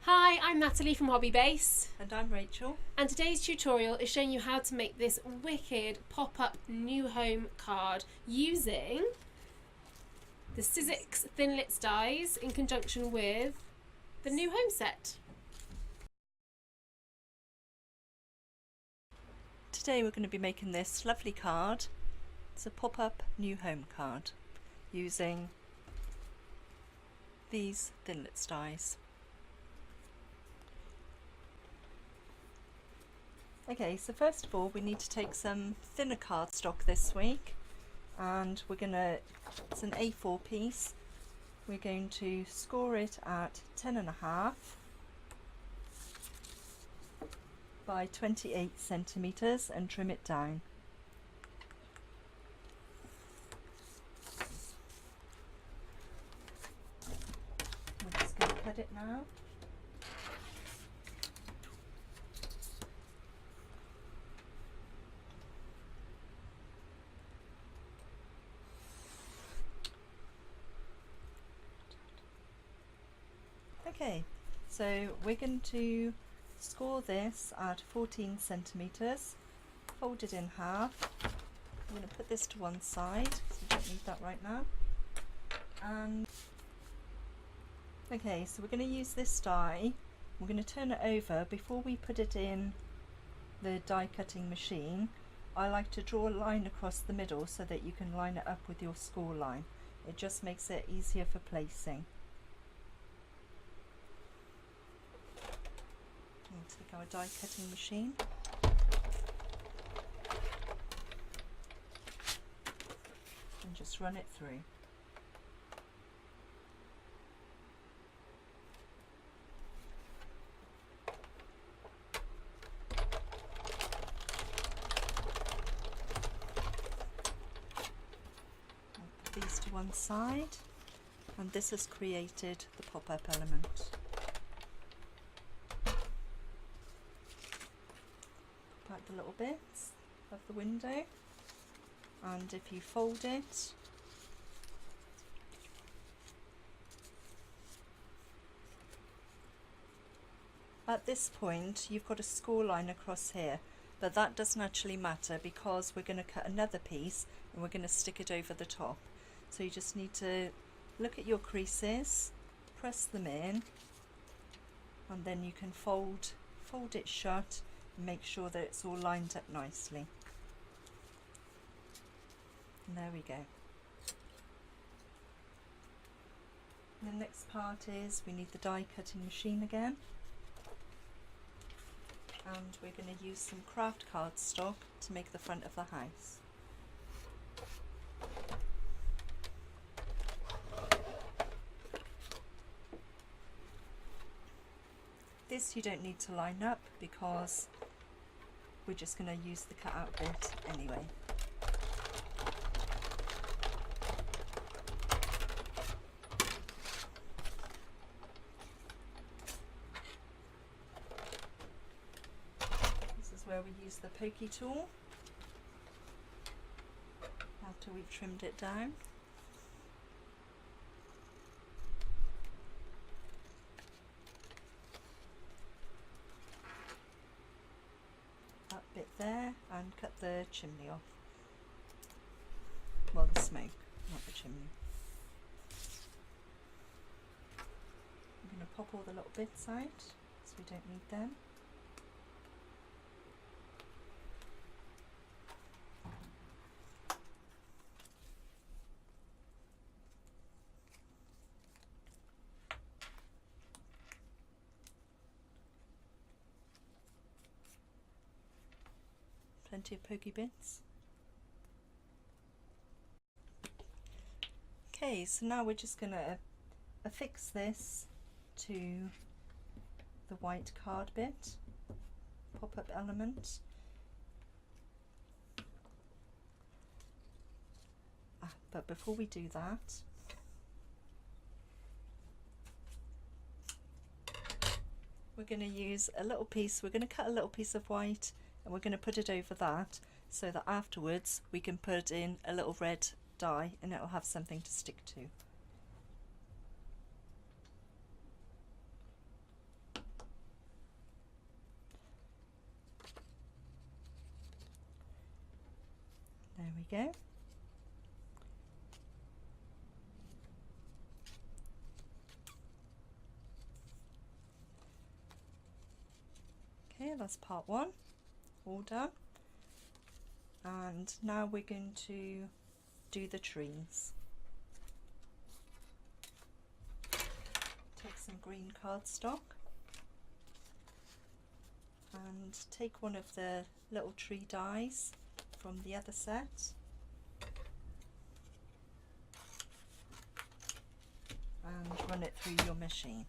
Hi, I'm Natalie from Hobbybase, And I'm Rachel. and today's tutorial is showing you how to make this wicked pop-up new home card using the Sizzix Thinlits dies in conjunction with the new home set. Today we're going to be making this lovely card. It's a pop-up new home card using these Thinlits dies. Okay, so first of all we need to take some thinner cardstock this week, and it's an A4 piece. We're going to score it at 10.5 by 28 centimeters and trim it down. We're just going to cut it now. Okay, so we're going to score this at 14 centimeters, fold it in half. I'm going to put this to one side because we don't need that right now. And okay, so we're going to use this die. We're going to turn it over before we put it in the die cutting machine. I like to draw a line across the middle so that you can line it up with your score line. It just makes it easier for placing. We'll take our die cutting machine and just run it through. Put these to one side, and this has created the pop-up element. Out the little bits of the window, and if you fold it, at this point you've got a score line across here, but that doesn't actually matter because we're going to cut another piece and we're going to stick it over the top. So you just need to look at your creases, press them in, and then you can fold it shut. Make sure that it's all lined up nicely. And there we go. And the next part is we need the die cutting machine again, and we're going to use some craft cardstock to make the front of the house. This you don't need to line up because we're just going to use the cut out bit anyway. This is where we use the pokey tool after we've trimmed it down. Bit there, and cut the chimney off. Well, the smoke, not the chimney. I'm going to pop all the little bits out so we don't need them. Plenty of pokey bits. Okay, so now we're just going to affix this to the white card bit, pop-up element. But before we do that, we're going to use a little piece, we're going to cut a little piece of white and we're going to put it over that so that afterwards we can put in a little red die and it'll have something to stick to. we go. Okay, that's part one, all done. And now we're going to do the trees. Take some green cardstock and take one of the little tree dies from the other set and run it through your machine.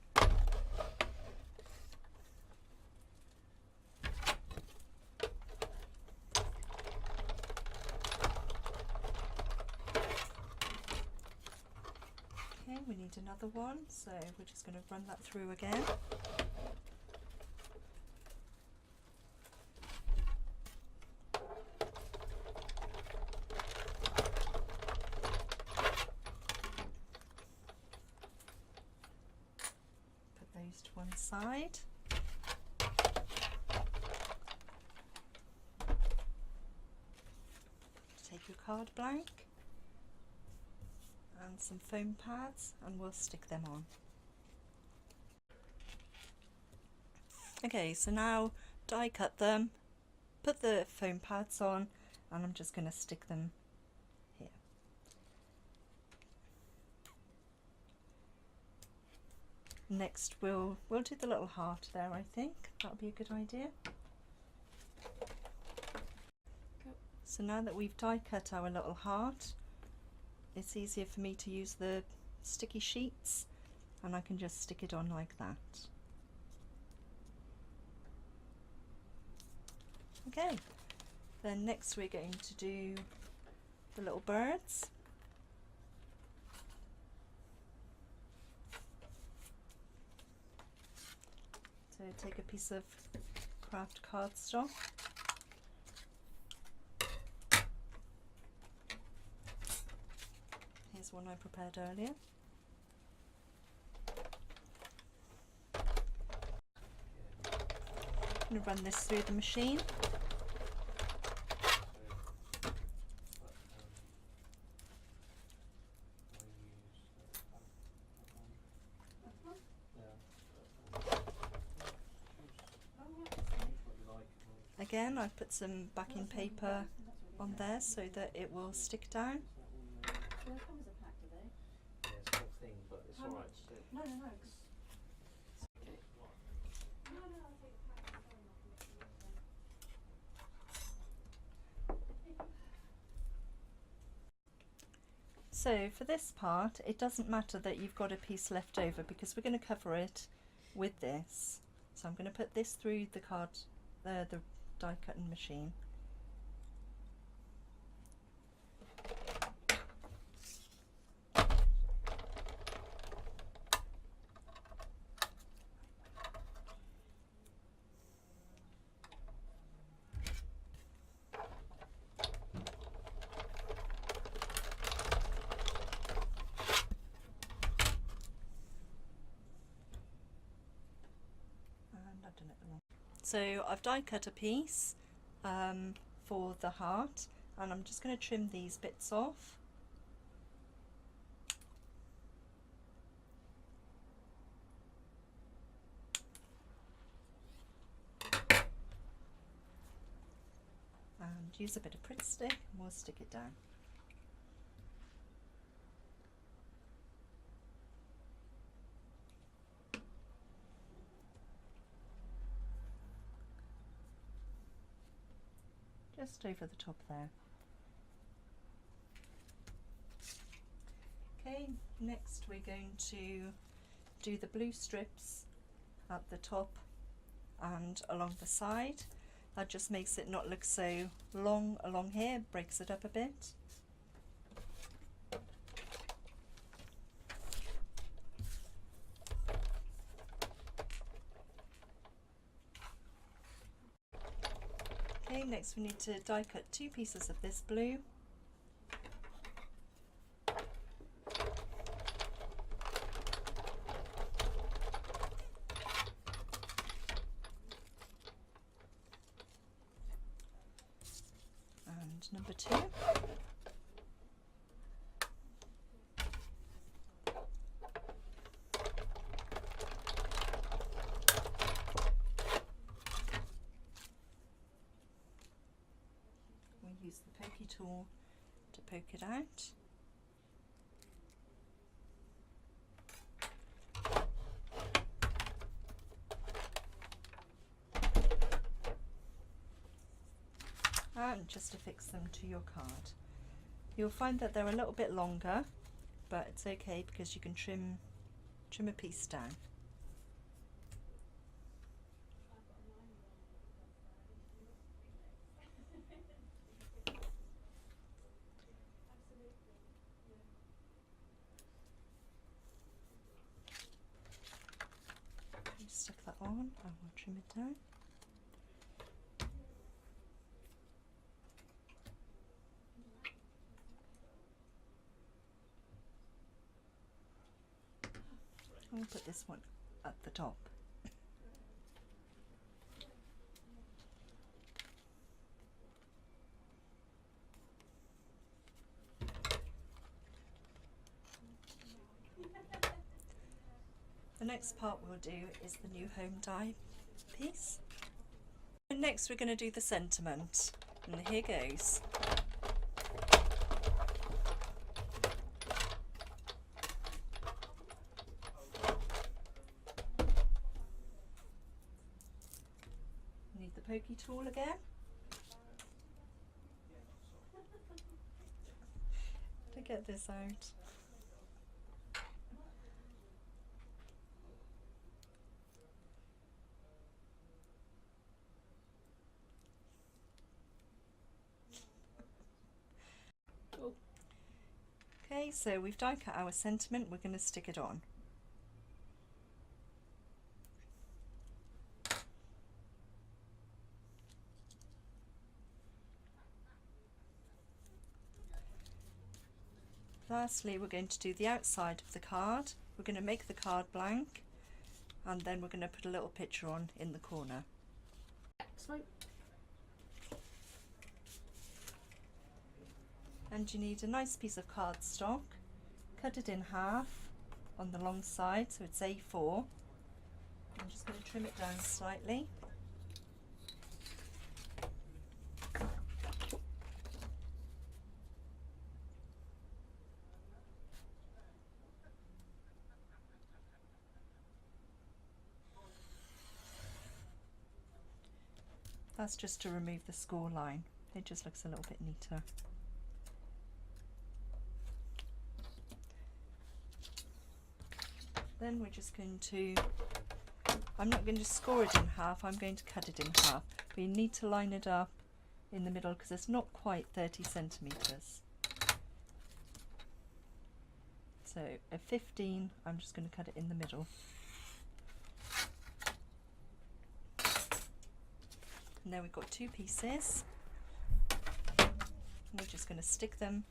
Okay, we need another one, so we're just going to run that through again. To one side. Take your card blank and some foam pads and we'll stick them on. Okay, so now die cut them, put the foam pads on, and I'm just going to stick them here. Next we'll do the little heart there, I think. That'll be a good idea. So now that we've die cut our little heart, it's easier for me to use the sticky sheets and I can just stick it on like that. Okay, then next we're going to do the little birds. So take a piece of craft cardstock, here's one I prepared earlier. I'm going to run this through the machine. Again, I've put some backing paper on there so that it will stick down. So for this part, it doesn't matter that you've got a piece left over because we're going to cover it with this. So I'm going to put this through the die cutting machine. So I've die cut a piece for the heart and I'm just going to trim these bits off. And use a bit of Pritt stick and we'll stick it down. Just over the top there. Okay, next we're going to do the blue strips at the top and along the side. That just makes it not look so long along here, breaks it up a bit. Okay, next we need to die cut 2 pieces of this blue. And number 2. tool to poke it out. And just affix them to your card. You'll find that they're a little bit longer, but it's okay because you can trim a piece down. Stick that on and we'll trim it down. I'll put this one at the top. The next part we'll do is the new home die piece. And next we're going to do the sentiment, and here goes. Need the pokey tool again. To get this out. Okay, so we've die cut our sentiment, we're going to stick it on. Lastly, we're going to do the outside of the card. We're going to make the card blank, and then we're going to put a little picture on in the corner. Excellent. And you need a nice piece of cardstock. Cut it in half on the long side so it's A4. I'm just going to trim it down slightly. That's just to remove the score line. It just looks a little bit neater. Then we're just going to, I'm not going to score it in half, I'm going to cut it in half. But you need to line it up in the middle because it's not quite 30 centimetres. So a 15, I'm just going to cut it in the middle. And then we've got two pieces. And we're just going to stick them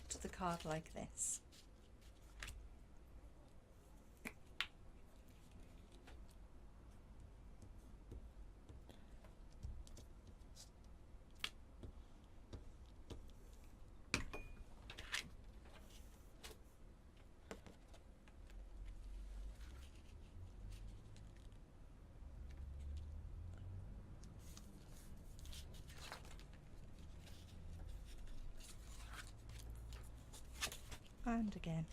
to the card like this. And again.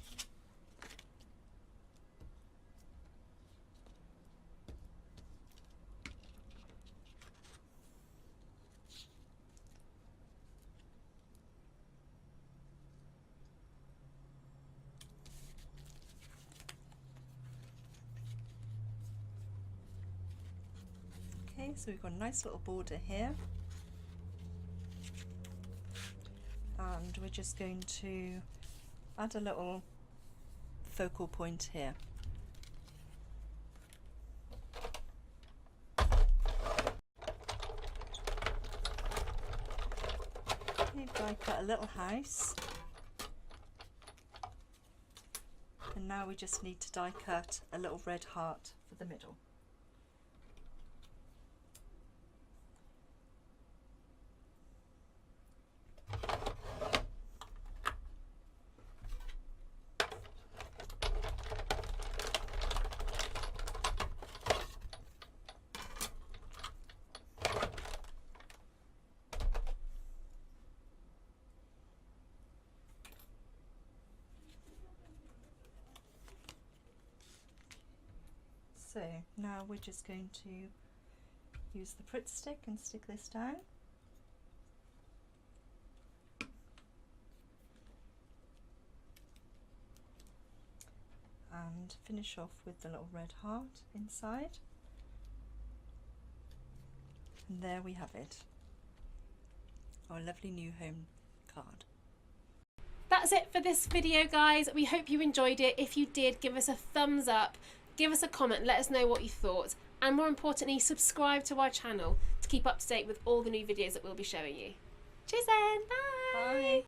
Okay, so we've got a nice little border here. And we're just going to add a little focal point here. Okay, I cut a little house, and now we just need to die cut a little red heart for the middle. So now we're just going to use the Pritt stick and stick this down. And finish off with the little red heart inside. And there we have it, our lovely new home card. That's it for this video, guys. We hope you enjoyed it. If you did, give us a thumbs up, give us a comment, let us know what you thought, and more importantly, subscribe to our channel to keep up to date with all the new videos that we'll be showing you. Cheers then, bye! Bye!